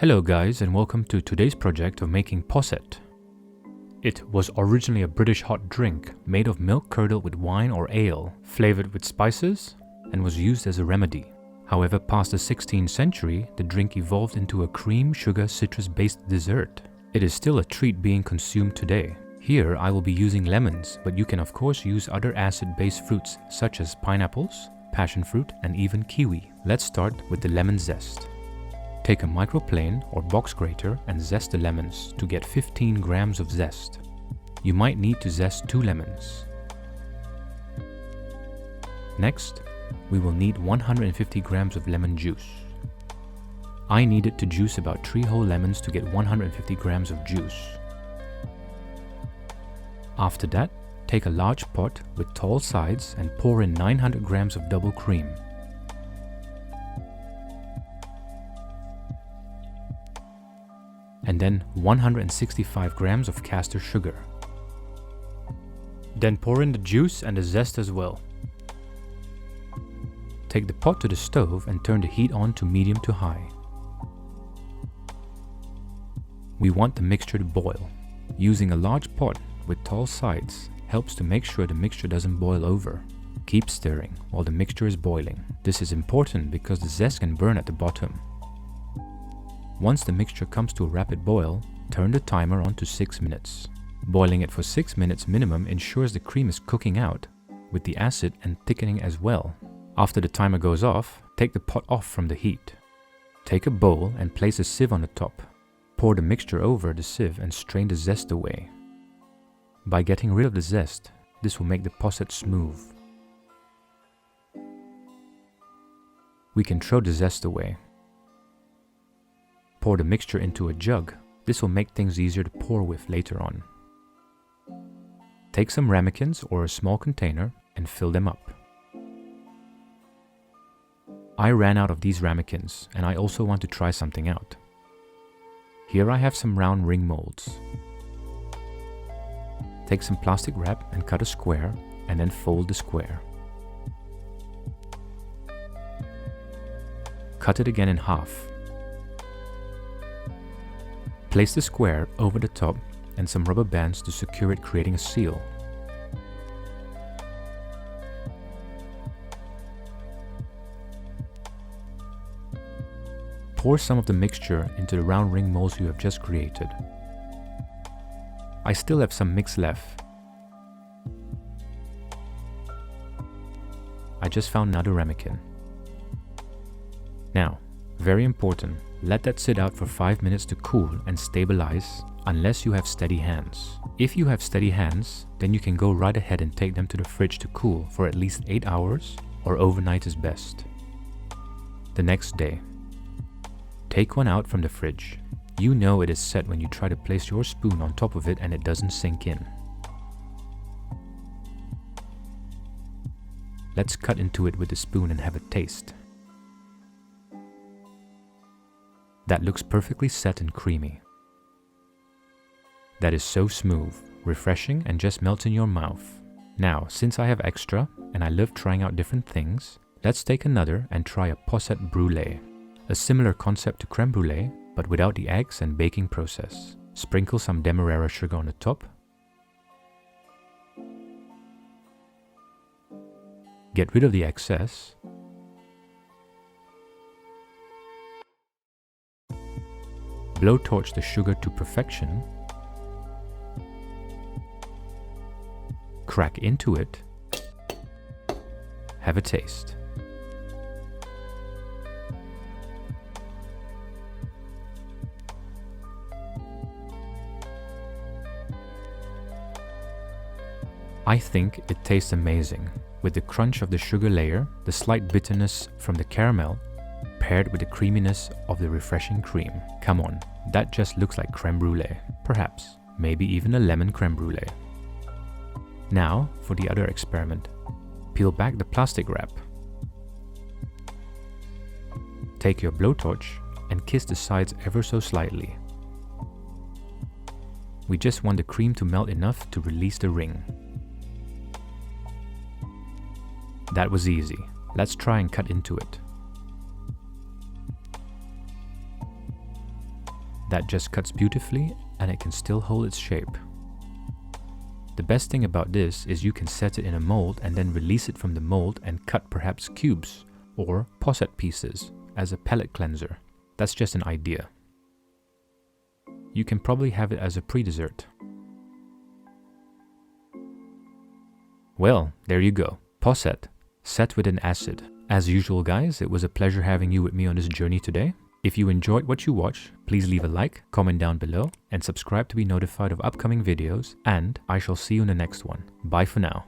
Hello guys, and welcome to today's project of making Posset. It was originally a British hot drink made of milk curdled with wine or ale, flavored with spices, and was used as a remedy. However, past the 16th century, the drink evolved into a cream, sugar, citrus-based dessert. It is still a treat being consumed today. Here I will be using lemons, but you can of course use other acid-based fruits such as pineapples, passion fruit, and even kiwi. Let's start with the lemon zest. Take a microplane or box grater and zest the lemons to get 15 grams of zest. You might need to zest 2 lemons. Next, we will need 150 grams of lemon juice. I needed to juice about 3 whole lemons to get 150 grams of juice. After that, take a large pot with tall sides and pour in 900 grams of double cream. And then 165 grams of caster sugar. Then pour in the juice and the zest as well. Take the pot to the stove and turn the heat on to medium to high. We want the mixture to boil. Using a large pot with tall sides helps to make sure the mixture doesn't boil over. Keep stirring while the mixture is boiling. This is important because the zest can burn at the bottom. Once the mixture comes to a rapid boil, turn the timer on to 6 minutes. Boiling it for 6 minutes minimum ensures the cream is cooking out, with the acid and thickening as well. After the timer goes off, take the pot off from the heat. Take a bowl and place a sieve on the top. Pour the mixture over the sieve and strain the zest away. By getting rid of the zest, this will make the posset smooth. We can throw the zest away. Pour the mixture into a jug. This will make things easier to pour with later on. Take some ramekins or a small container and fill them up. I ran out of these ramekins and I also want to try something out. Here I have some round ring molds. Take some plastic wrap and cut a square and then fold the square. Cut it again in half. Place the square over the top and some rubber bands to secure it, creating a seal. Pour some of the mixture into the round ring molds you have just created. I still have some mix left. I just found another ramekin. Now, very important, let that sit out for 5 minutes to cool and stabilize unless you have steady hands. If you have steady hands, then you can go right ahead and take them to the fridge to cool for at least 8 hours, or overnight is best. The next day, take one out from the fridge. You know it is set when you try to place your spoon on top of it and it doesn't sink in. Let's cut into it with the spoon and have a taste. That looks perfectly set and creamy. That is so smooth, refreshing, and just melts in your mouth. Now, since I have extra and I love trying out different things, let's take another and try a Posset brulee. A similar concept to creme brulee, but without the eggs and baking process. Sprinkle some demerara sugar on the top. Get rid of the excess. Blowtorch the sugar to perfection. Crack into it. Have a taste. I think it tastes amazing, with the crunch of the sugar layer, the slight bitterness from the caramel, paired with the creaminess of the refreshing cream. Come on, that just looks like creme brulee. Perhaps, maybe even a lemon creme brulee. Now, for the other experiment. Peel back the plastic wrap. Take your blowtorch and kiss the sides ever so slightly. We just want the cream to melt enough to release the ring. That was easy. Let's try and cut into it. That just cuts beautifully and it can still hold its shape. The best thing about this is you can set it in a mold and then release it from the mold and cut perhaps cubes or posset pieces as a palette cleanser. That's just an idea. You can probably have it as a pre-dessert. Well, there you go. Posset, set with an acid. As usual guys, it was a pleasure having you with me on this journey today. If you enjoyed what you watched, please leave a like, comment down below, and subscribe to be notified of upcoming videos, and I shall see you in the next one. Bye for now.